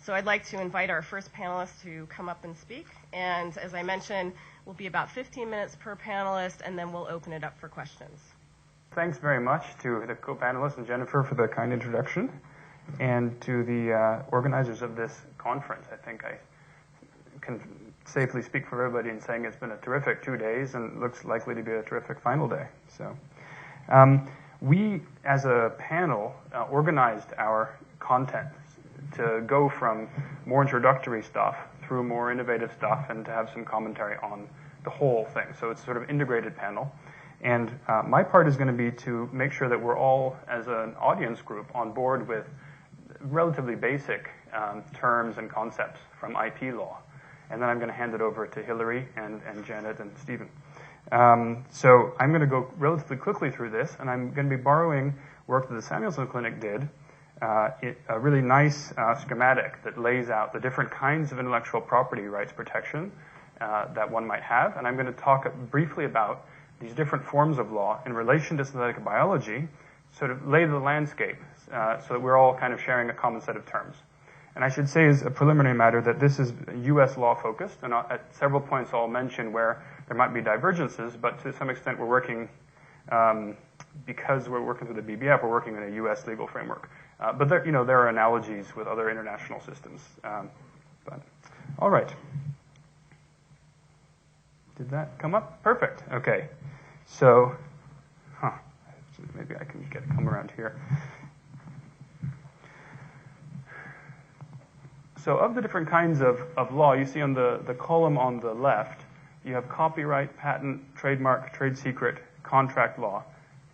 So I'd like to invite our first panelist to come up and speak. And as I mentioned, will be about 15 minutes per panelist, and then we'll open it up for questions. Thanks very much to the co-panelists and Jennifer for the kind introduction, and to the organizers of this conference. I think I can safely speak for everybody in saying it's been a terrific 2 days and looks likely to be a terrific final day. So we, as a panel, organized our content to go from more introductory stuff through more innovative stuff and to have some commentary on the whole thing. So it's sort of integrated panel. And my part is going to be to make sure that we're all, as an audience group, on board with relatively basic terms and concepts from IP law. And then I'm going to hand it over to Hillary and Janet and Stephen. So I'm going to go relatively quickly through this, and I'm going to be borrowing work that the Samuelson Clinic did, a really nice schematic that lays out the different kinds of intellectual property rights protection that one might have. And I'm going to talk briefly about these different forms of law in relation to synthetic biology, sort of lay the landscape so that we're all kind of sharing a common set of terms. And I should say as a preliminary matter that this is U.S. law focused, and at several points I'll mention where there might be divergences, but to some extent we're working, because we're working through the BBF, we're working in a U.S. legal framework. But there are analogies with other international systems. But all right. Did that come up? Perfect. Okay. So, maybe I can come around here. So of the different kinds of law, you see on the column on the left, you have copyright, patent, trademark, trade secret, contract law,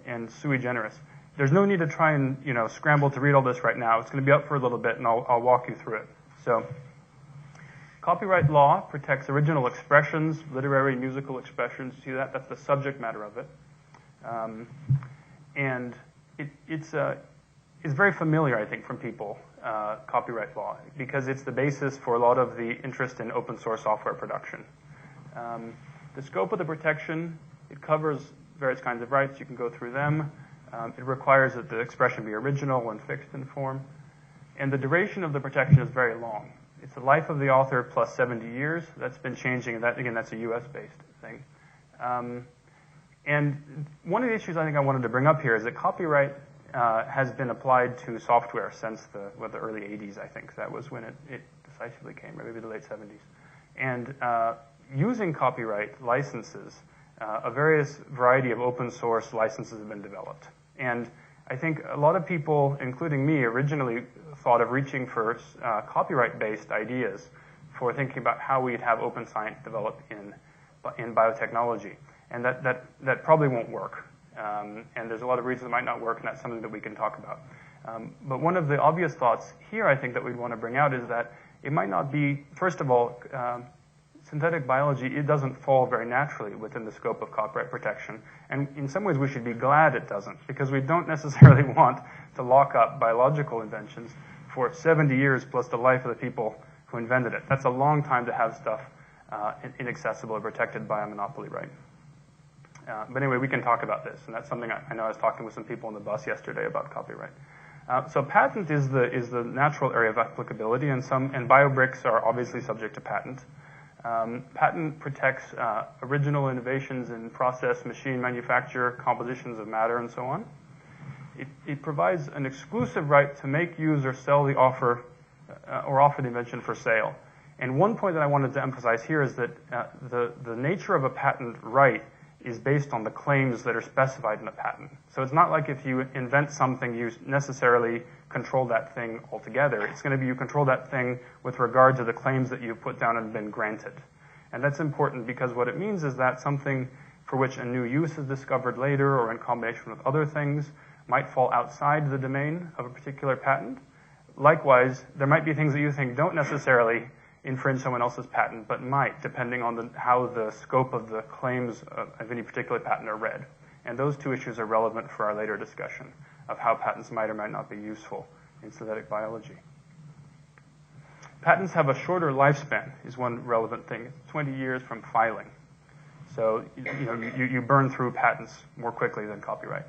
and sui generis. There's no need to try and scramble to read all this right now. It's going to be up for a little bit, and I'll walk you through it. So copyright law protects original expressions, literary, musical expressions. You see that? That's the subject matter of it. And it's very familiar, I think, from people, copyright law, because it's the basis for a lot of the interest in open source software production. The scope of the protection, it covers various kinds of rights. You can go through them. It requires that the expression be original and fixed in form. And the duration of the protection is very long. It's the life of the author plus 70 years. That's been changing, and that's a US-based thing. And one of the issues I think I wanted to bring up here is that copyright has been applied to software since the early 80s, I think. That was when it decisively came, or maybe the late 70s. And using copyright licenses, a variety of open source licenses have been developed. And I think a lot of people, including me, originally thought of reaching for copyright-based ideas for thinking about how we'd have open science develop in biotechnology. And that probably won't work. And there's a lot of reasons it might not work, and that's something that we can talk about. But one of the obvious thoughts here, I think, that we'd want to bring out is that it might not be, first of all, synthetic biology, it doesn't fall very naturally within the scope of copyright protection. And in some ways, we should be glad it doesn't, because we don't necessarily want to lock up biological inventions for 70 years plus the life of the people who invented it. That's a long time to have stuff inaccessible or protected by a monopoly right. But anyway, we can talk about this, and that's something I know I was talking with some people on the bus yesterday about copyright. So patent is the natural area of applicability, and biobricks are obviously subject to patent. Patent protects original innovations in process, machine manufacture, compositions of matter, and so on. It provides an exclusive right to make, use, or sell the offer the invention for sale. And one point that I wanted to emphasize here is that the nature of a patent right is based on the claims that are specified in the patent. So it's not like if you invent something, you necessarily control that thing altogether. It's going to be you control that thing with regard to the claims that you've put down and been granted. And that's important because what it means is that something for which a new use is discovered later or in combination with other things might fall outside the domain of a particular patent. Likewise, there might be things that you think don't necessarily infringe someone else's patent, but might, depending on how the scope of the claims of any particular patent are read. And those two issues are relevant for our later discussion of how patents might or might not be useful in synthetic biology. Patents have a shorter lifespan, is one relevant thing. It's 20 years from filing. So you burn through patents more quickly than copyright.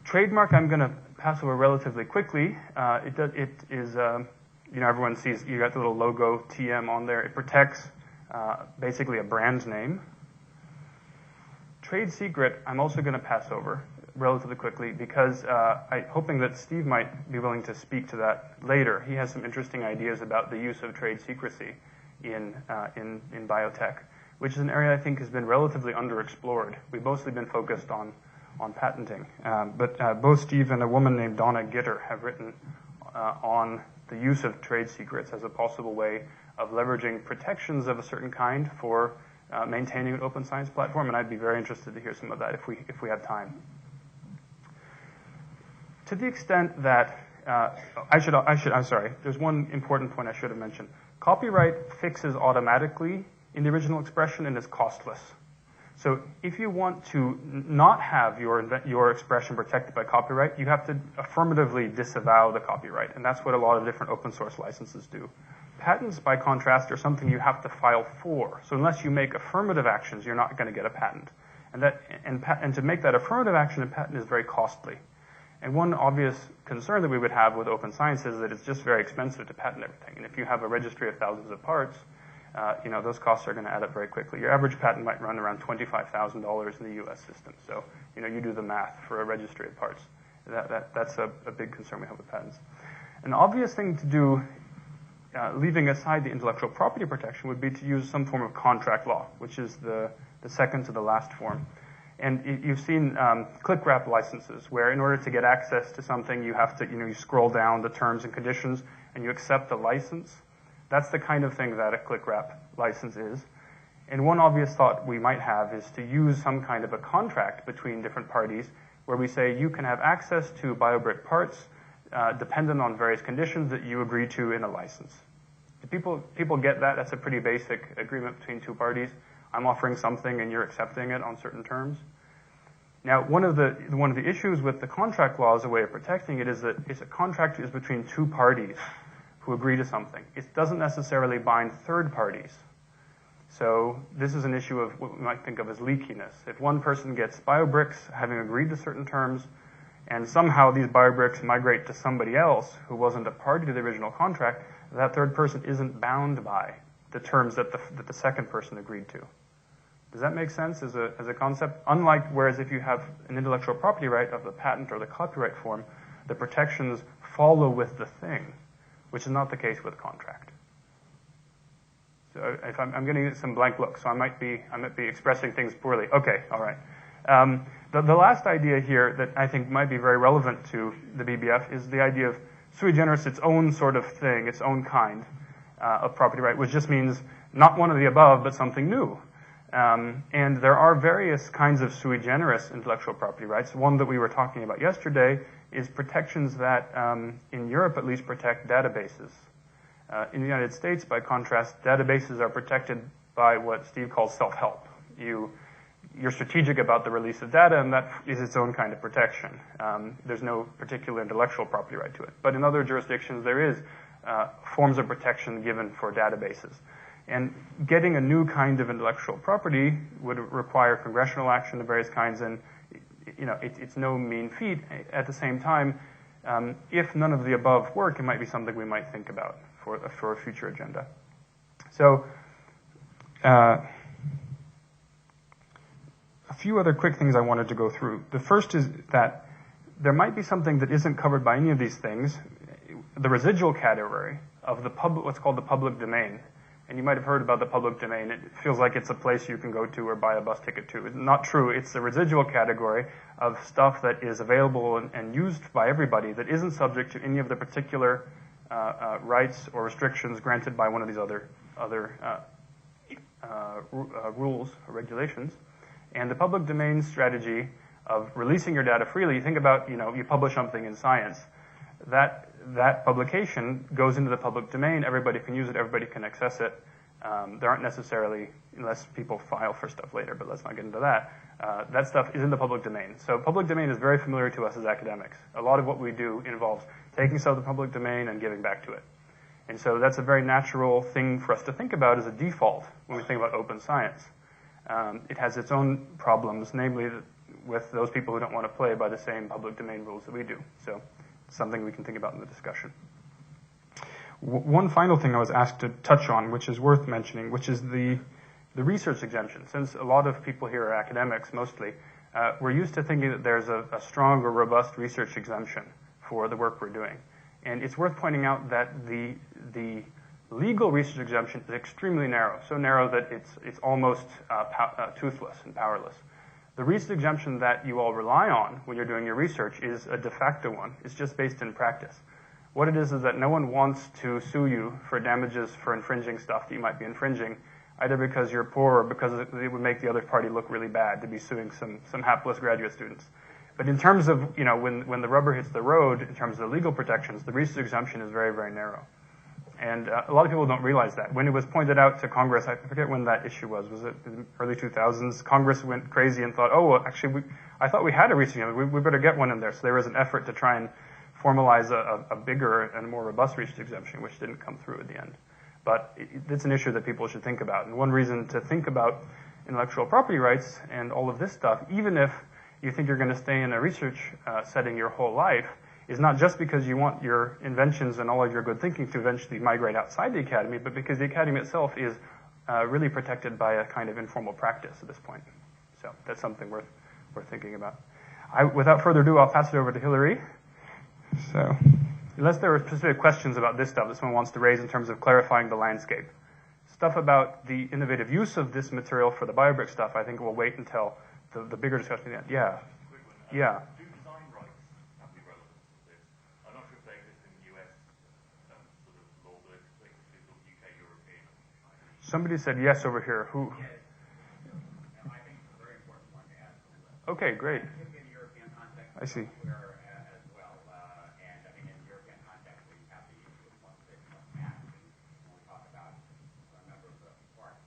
Trademark, I'm going to pass over relatively quickly. everyone sees you got the little logo TM on there. It protects basically a brand name. Trade secret, I'm also going to pass over relatively quickly because I'm hoping that Steve might be willing to speak to that later. He has some interesting ideas about the use of trade secrecy in biotech, which is an area I think has been relatively underexplored. We've mostly been focused on patenting. But both Steve and a woman named Donna Gitter have written on the use of trade secrets as a possible way of leveraging protections of a certain kind for maintaining an open science platform, and I'd be very interested to hear some of that if we have time. To the extent that I'm sorry. There's one important point I should have mentioned. Copyright fixes automatically in the original expression and is costless. So if you want to not have your expression protected by copyright, you have to affirmatively disavow the copyright, and that's what a lot of different open source licenses do. Patents, by contrast, are something you have to file for. So unless you make affirmative actions, you're not going to get a patent. And to make that affirmative action, a patent is very costly. And one obvious concern that we would have with open science is that it's just very expensive to patent everything. And if you have a registry of thousands of parts, those costs are going to add up very quickly. Your average patent might run around $25,000 in the U.S. system. So, you do the math for a registry of parts. That's a big concern we have with patents. An obvious thing to do, leaving aside the intellectual property protection, would be to use some form of contract law, which is the second to the last form. And you've seen click wrap licenses, where in order to get access to something, you have to, you scroll down the terms and conditions, and you accept the license. That's the kind of thing that a click wrap license is. And one obvious thought we might have is to use some kind of a contract between different parties, where we say you can have access to BioBrick parts dependent on various conditions that you agree to in a license. Do people get that? That's a pretty basic agreement between two parties. I'm offering something and you're accepting it on certain terms. Now, one of the issues with the contract law as a way of protecting it is that a contract is between two parties who agree to something. It doesn't necessarily bind third parties. So this is an issue of what we might think of as leakiness. If one person gets BioBricks having agreed to certain terms, and somehow these BioBricks migrate to somebody else who wasn't a party to the original contract, that third person isn't bound by the terms that the second person agreed to. Does that make sense as a concept? Whereas if you have an intellectual property right of the patent or the copyright form, the protections follow with the thing, which is not the case with contract. So if I'm getting some blank looks, so I might be expressing things poorly. Okay, all right. The last idea here that I think might be very relevant to the BBF is the idea of sui generis, its own sort of thing, its own kind of property right, which just means not one of the above, but something new. And there are various kinds of sui generis intellectual property rights. One that we were talking about yesterday is protections that, in Europe at least, protect databases. In the United States, by contrast, databases are protected by what Steve calls self-help. You're strategic about the release of data, and that is its own kind of protection. There's no particular intellectual property right to it. But in other jurisdictions, there is forms of protection given for databases. And getting a new kind of intellectual property would require congressional action of various kinds, and it's no mean feat. At the same time, if none of the above work, it might be something we might think about for a future agenda. So, a few other quick things I wanted to go through. The first is that there might be something that isn't covered by any of these things, the residual category of what's called the public domain. And you might have heard about the public domain. It feels like it's a place you can go to or buy a bus ticket to. It's not true. It's the residual category of stuff that is available and used by everybody that isn't subject to any of the particular rights or restrictions granted by one of these other rules or regulations. And the public domain strategy of releasing your data freely, you think about, you publish something in Science. That publication goes into the public domain. Everybody can use it. Everybody can access it. There aren't necessarily, unless people file for stuff later, but let's not get into that. That stuff is in the public domain. So public domain is very familiar to us as academics. A lot of what we do involves taking stuff to the public domain and giving back to it. And so that's a very natural thing for us to think about as a default when we think about open science. It has its own problems, namely with those people who don't want to play by the same public domain rules that we do. So it's something we can think about in the discussion. One final thing I was asked to touch on, which is worth mentioning, which is the research exemption. Since a lot of people here are academics mostly, we're used to thinking that there's a strong or robust research exemption for the work we're doing. And it's worth pointing out that the legal research exemption is extremely narrow, so narrow that it's almost toothless and powerless. The research exemption that you all rely on when you're doing your research is a de facto one. It's just based in practice. What it is that no one wants to sue you for damages for infringing stuff that you might be infringing, either because you're poor or because it would make the other party look really bad to be suing some hapless graduate students. But in terms of, when the rubber hits the road, in terms of the legal protections, the research exemption is very, very narrow. And a lot of people don't realize that. When it was pointed out to Congress, I forget when that issue was it in the early 2000s? Congress went crazy and thought, oh, well, actually, I thought we had a research exemption. We better get one in there. So there was an effort to try and formalize a bigger and more robust research exemption, which didn't come through at the end. But it's an issue that people should think about. And one reason to think about intellectual property rights and all of this stuff, even if you think you're going to stay in a research setting your whole life, is not just because you want your inventions and all of your good thinking to eventually migrate outside the academy, but because the academy itself is really protected by a kind of informal practice at this point. So that's something worth thinking about. Without further ado, I'll pass it over to Hillary. So, unless there are specific questions about this stuff that someone wants to raise in terms of clarifying the landscape. Stuff about the innovative use of this material for the BioBrick stuff, I think we'll wait until the bigger discussion at the end. Yeah. Yeah. Do design rights have any relevance to this? I'm not sure if they exist in the US sort of law, but they exist in UK, European. Somebody said yes over here. Who? Yes. I think it's a very important one to add to the list. Okay, great. Particularly in the European context. I see. Where, as well, and I mean in the European context, we have the issue of one fit, one match. And when we talk about a number of the parts,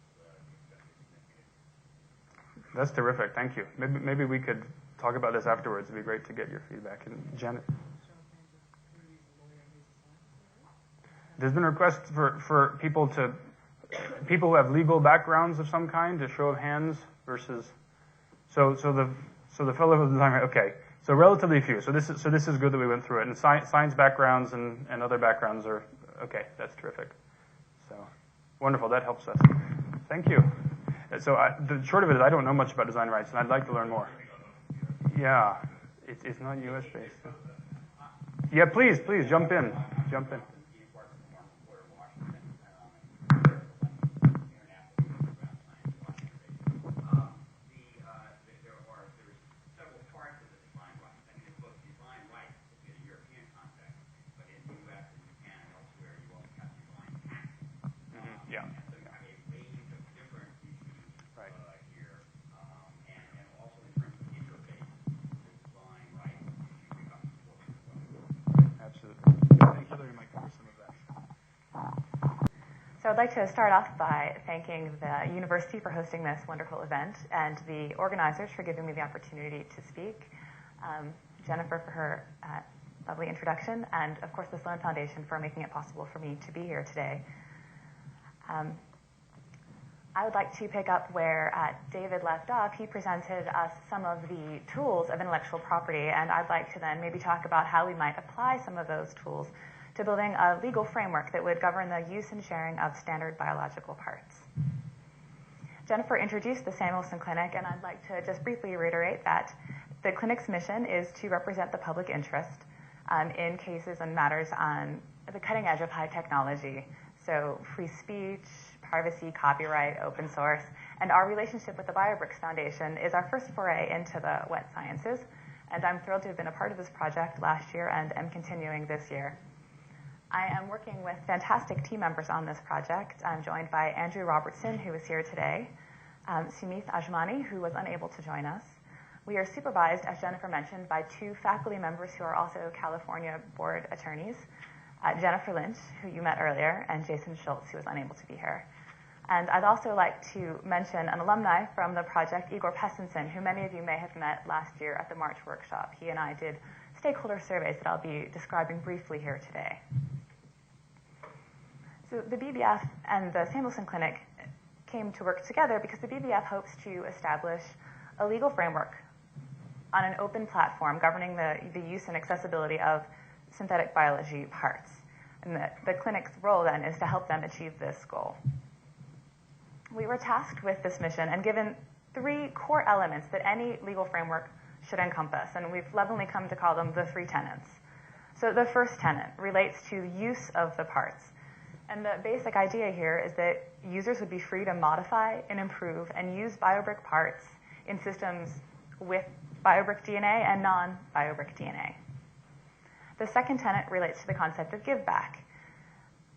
That's terrific. Thank you. Maybe we could talk about this afterwards. It'd be great to get your feedback. And Janet? There's been requests for people who have legal backgrounds of some kind, a show of hands versus. So the fellow who's design, okay. So relatively few. So this is good that we went through it. And science backgrounds and other backgrounds are okay. That's terrific. So wonderful. That helps us. Thank you. So the short of it is I don't know much about design rights, and I'd like to learn more. Yeah, it's not U.S. based. Yeah, please jump in. So I'd like to start off by thanking the university for hosting this wonderful event and the organizers for giving me the opportunity to speak, Jennifer for her lovely introduction, and of course the Sloan Foundation for making it possible for me to be here today. I would like to pick up where David left off. He presented us some of the tools of intellectual property, and I'd like to then maybe talk about how we might apply some of those tools to building a legal framework that would govern the use and sharing of standard biological parts. Jennifer introduced the Samuelson Clinic, and I'd like to just briefly reiterate that the clinic's mission is to represent the public interest in cases and matters on the cutting edge of high technology, so free speech, privacy, copyright, open source, and our relationship with the BioBricks Foundation is our first foray into the wet sciences, and I'm thrilled to have been a part of this project last year and am continuing this year. I am working with fantastic team members on this project. I'm joined by Andrew Robertson, who is here today, Sumith Ajmani, who was unable to join us. We are supervised, as Jennifer mentioned, by two faculty members who are also California board attorneys, Jennifer Lynch, who you met earlier, and Jason Schultz, who was unable to be here. And I'd also like to mention an alumni from the project, Igor Pessenson, who many of you may have met last year at the March workshop. He and I did stakeholder surveys that I'll be describing briefly here today. So the BBF and the Samuelson Clinic came to work together because the BBF hopes to establish a legal framework on an open platform governing the use and accessibility of synthetic biology parts. And the clinic's role then is to help them achieve this goal. We were tasked with this mission and given 3 core elements that any legal framework should encompass, and we've lovingly come to call them the 3 tenets. So the first tenet relates to use of the parts. And the basic idea here is that users would be free to modify and improve and use BioBrick parts in systems with BioBrick DNA and non-BioBrick DNA. The second tenet relates to the concept of give back.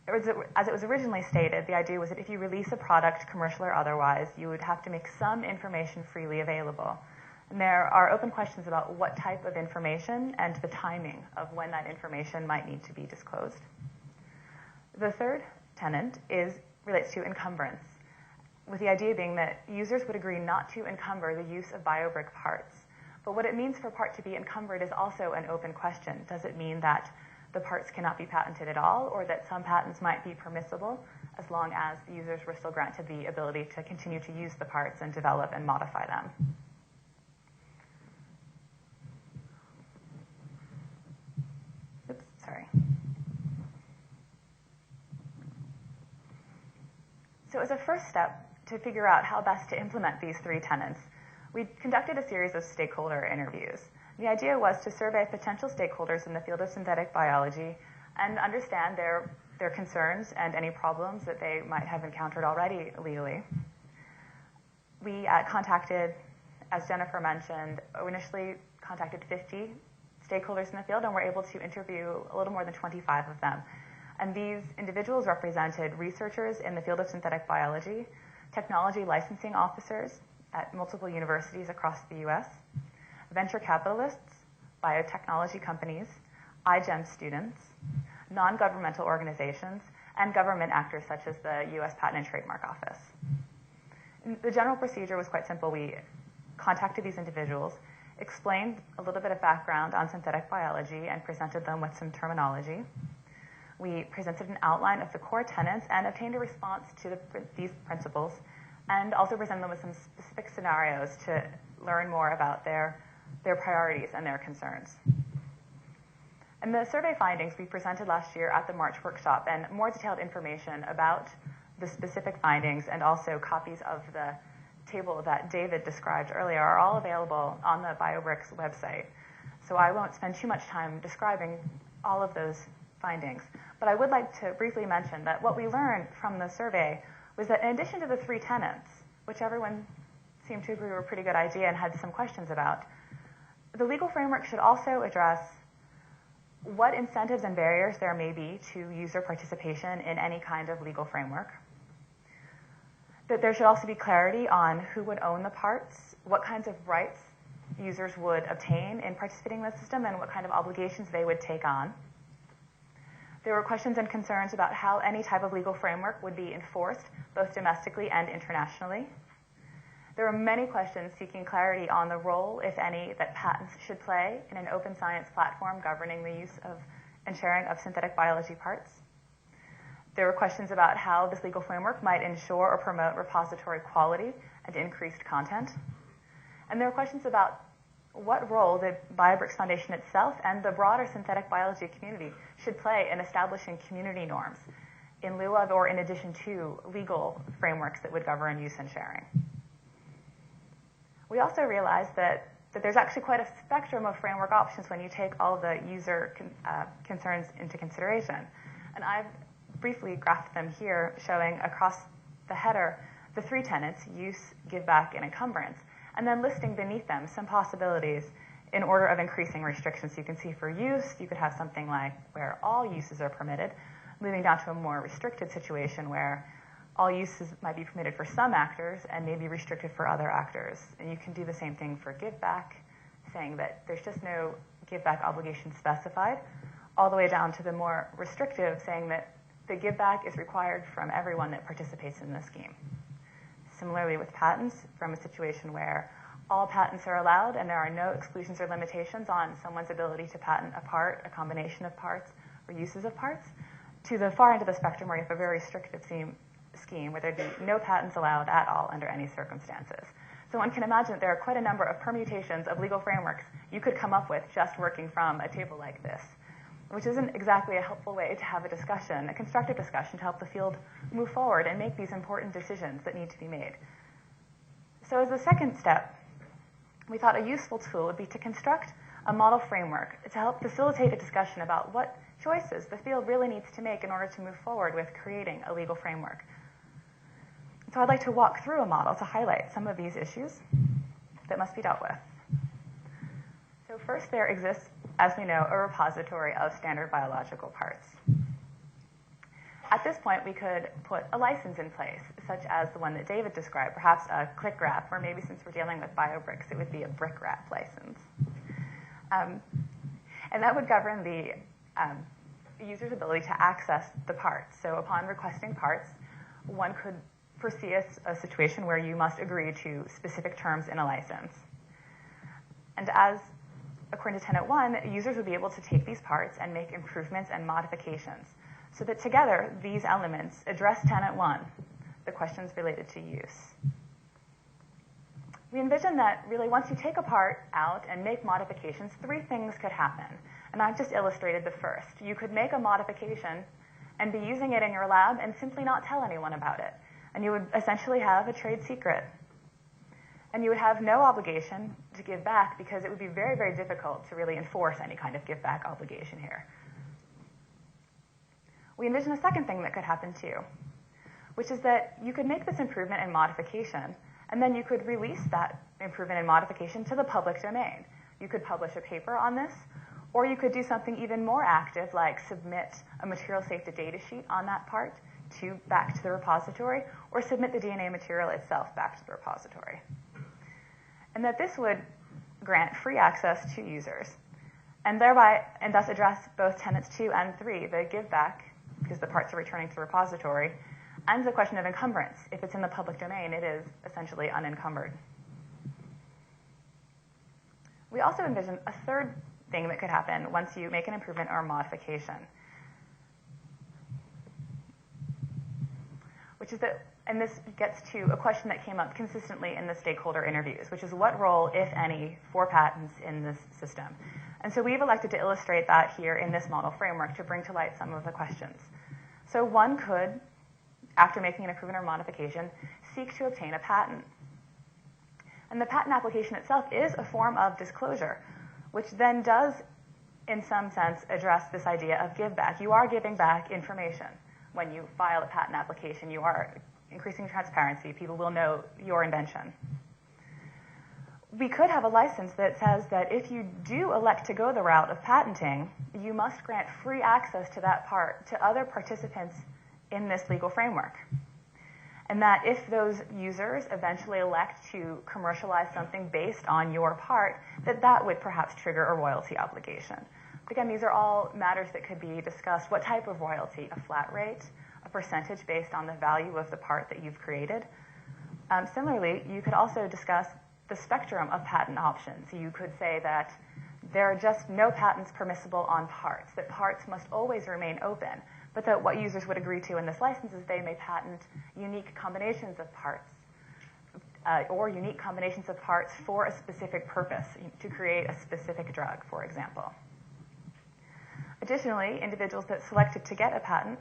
As it was originally stated, the idea was that if you release a product, commercial or otherwise, you would have to make some information freely available. And there are open questions about what type of information and the timing of when that information might need to be disclosed. The third tenet relates to encumbrance, with the idea being that users would agree not to encumber the use of BioBrick parts. But what it means for a part to be encumbered is also an open question. Does it mean that the parts cannot be patented at all, or that some patents might be permissible as long as the users were still granted the ability to continue to use the parts and develop and modify them? Oops, sorry. So as a first step to figure out how best to implement these 3 tenets, we conducted a series of stakeholder interviews. The idea was to survey potential stakeholders in the field of synthetic biology and understand their concerns and any problems that they might have encountered already legally. We contacted, as Jennifer mentioned, initially contacted 50 stakeholders in the field and were able to interview a little more than 25 of them. And these individuals represented researchers in the field of synthetic biology, technology licensing officers at multiple universities across the US, venture capitalists, biotechnology companies, iGEM students, non-governmental organizations, and government actors such as the US Patent and Trademark Office. And the general procedure was quite simple. We contacted these individuals, explained a little bit of background on synthetic biology, and presented them with some terminology. We presented an outline of the core tenets and obtained a response to these principles, and also presented them with some specific scenarios to learn more about their priorities and their concerns. And the survey findings we presented last year at the March workshop, and more detailed information about the specific findings and also copies of the table that David described earlier are all available on the BioBricks website. So I won't spend too much time describing all of those findings. But I would like to briefly mention that what we learned from the survey was that in addition to the 3 tenets, which everyone seemed to agree were a pretty good idea and had some questions about, the legal framework should also address what incentives and barriers there may be to user participation in any kind of legal framework. That there should also be clarity on who would own the parts, what kinds of rights users would obtain in participating in the system, and what kind of obligations they would take on. There were questions and concerns about how any type of legal framework would be enforced, both domestically and internationally. There were many questions seeking clarity on the role, if any, that patents should play in an open science platform governing the use of and sharing of synthetic biology parts. There were questions about how this legal framework might ensure or promote repository quality and increased content. And there were questions about what role the BioBricks Foundation itself and the broader synthetic biology community should play in establishing community norms in lieu of or in addition to legal frameworks that would govern use and sharing. We also realized that there's actually quite a spectrum of framework options when you take all the user concerns into consideration. And I've briefly graphed them here, showing across the header the 3 tenets, use, give back, and encumbrance, and then listing beneath them some possibilities in order of increasing restrictions. So you can see for use, you could have something like where all uses are permitted, moving down to a more restricted situation where all uses might be permitted for some actors and may be restricted for other actors. And you can do the same thing for give back, saying that there's just no give back obligation specified, all the way down to the more restrictive, saying that the give back is required from everyone that participates in the scheme. Similarly with patents, from a situation where all patents are allowed and there are no exclusions or limitations on someone's ability to patent a part, a combination of parts, or uses of parts, to the far end of the spectrum where you have a very restrictive scheme where there'd be no patents allowed at all under any circumstances. So one can imagine that there are quite a number of permutations of legal frameworks you could come up with just working from a table like this. which isn't exactly a helpful way to have a discussion, a constructive discussion to help the field move forward and make these important decisions that need to be made. So as the second step, we thought a useful tool would be to construct a model framework to help facilitate a discussion about what choices the field really needs to make in order to move forward with creating a legal framework. So I'd like to walk through a model to highlight some of these issues that must be dealt with. So first, there exists, as we know, a repository of standard biological parts. At this point, we could put a license in place, such as the one that David described, perhaps a click wrap, or maybe since we're dealing with BioBricks, it would be a brick wrap license. And that would govern the user's ability to access the parts. So upon requesting parts, one could foresee a situation where you must agree to specific terms in a license. And as, according to Tenet 1, users would be able to take these parts and make improvements and modifications, so that together, these elements address Tenet 1, the questions related to use. We envision that really once you take a part out and make modifications, three things could happen. And I've just illustrated the first. You could make a modification and be using it in your lab and simply not tell anyone about it. And you would essentially have a trade secret. And you would have no obligation to give back because it would be very, very difficult to really enforce any kind of give back obligation here. We envision a second thing that could happen too, which is that you could make this improvement and modification, and then you could release that improvement and modification to the public domain. You could publish a paper on this, or you could do something even more active, like submit a material safety data sheet on that part back to the repository, or submit the DNA material itself back to the repository. And that this would grant free access to users, and thus address both tenets 2 and 3, the give back, because the parts are returning to the repository, and the question of encumbrance. If it's in the public domain, it is essentially unencumbered. We also envision a third thing that could happen once you make an improvement or a modification, which is that, and this gets to a question that came up consistently in the stakeholder interviews, which is what role, if any, for patents in this system? And so we've elected to illustrate that here in this model framework to bring to light some of the questions. So one could, after making an improvement or modification, seek to obtain a patent. And the patent application itself is a form of disclosure, which then does, in some sense, address this idea of give back. You are giving back information. When you file a patent application, you are increasing transparency. People will know your invention. We could have a license that says that if you do elect to go the route of patenting, you must grant free access to that part to other participants in this legal framework. And that if those users eventually elect to commercialize something based on your part, that would perhaps trigger a royalty obligation. But again, these are all matters that could be discussed. What type of royalty? A flat rate? A percentage based on the value of the part that you've created? Similarly, you could also discuss the spectrum of patent options. You could say that there are just no patents permissible on parts, that parts must always remain open, but that what users would agree to in this license is they may patent unique combinations of parts or unique combinations of parts for a specific purpose, to create a specific drug, for example. Additionally, individuals that selected to get a patent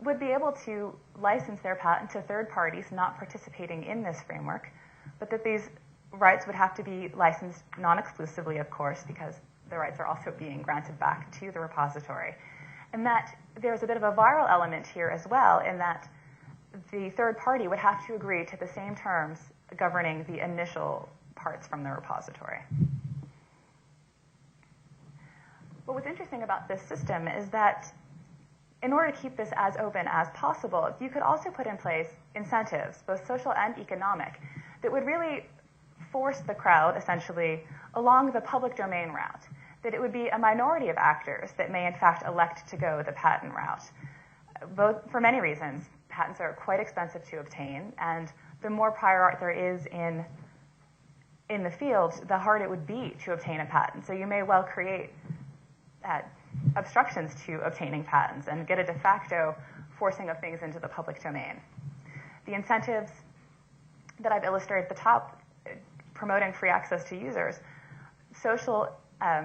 would be able to license their patent to third parties not participating in this framework, but that these rights would have to be licensed non-exclusively, of course, because the rights are also being granted back to the repository. And that there's a bit of a viral element here as well, in that the third party would have to agree to the same terms governing the initial parts from the repository. But what's interesting about this system is that in order to keep this as open as possible, you could also put in place incentives, both social and economic, that would really force the crowd, essentially, along the public domain route, that it would be a minority of actors that may, in fact, elect to go the patent route. Both for many reasons. Patents are quite expensive to obtain, and the more prior art there is in the field, the harder it would be to obtain a patent. So you may well create obstructions to obtaining patents and get a de facto forcing of things into the public domain. The incentives that I've illustrated at the top, promoting free access to users, social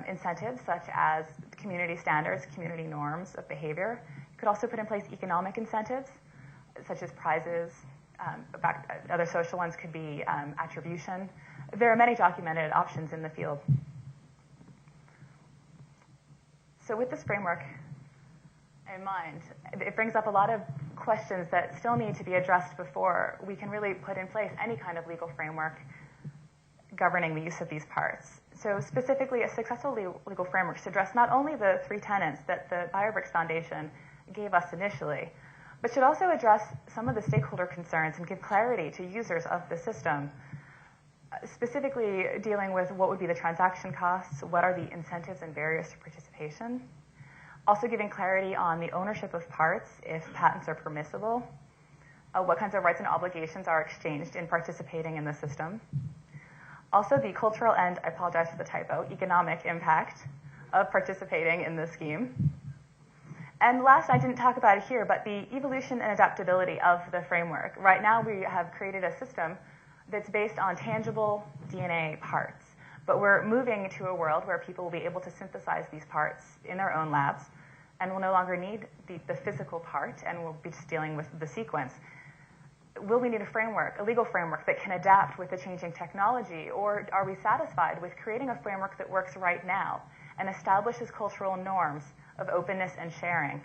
incentives such as community standards, community norms of behavior. You could also put in place economic incentives, such as prizes. Other social ones could be attribution. There are many documented options in the field. So with this framework in mind, it brings up a lot of questions that still need to be addressed before we can really put in place any kind of legal framework governing the use of these parts. So specifically, a successful legal framework should address not only the 3 tenets that the BioBricks Foundation gave us initially, but should also address some of the stakeholder concerns and give clarity to users of the system, specifically dealing with what would be the transaction costs, what are the incentives and barriers to participation, also giving clarity on the ownership of parts if patents are permissible, what kinds of rights and obligations are exchanged in participating in the system, also the cultural and, I apologize for the typo, economic impact of participating in this scheme. And last, I didn't talk about it here, but the evolution and adaptability of the framework. Right now, we have created a system that's based on tangible DNA parts, but we're moving to a world where people will be able to synthesize these parts in their own labs and will no longer need the physical part, and we'll be just dealing with the sequence. Will we need a framework, a legal framework that can adapt with the changing technology, or are we satisfied with creating a framework that works right now and establishes cultural norms of openness and sharing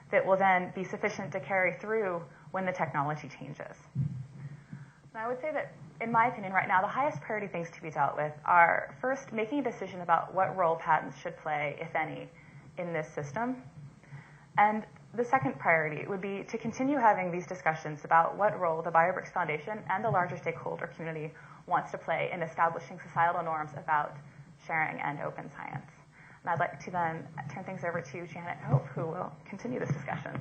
that will then be sufficient to carry through when the technology changes? And I would say that, in my opinion, right now, the highest priority things to be dealt with are, first, making a decision about what role patents should play, if any, in this system. And the second priority would be to continue having these discussions about what role the BioBricks Foundation and the larger stakeholder community wants to play in establishing societal norms about sharing and open science. And I'd like to then turn things over to Janet Hope, who will continue this discussion.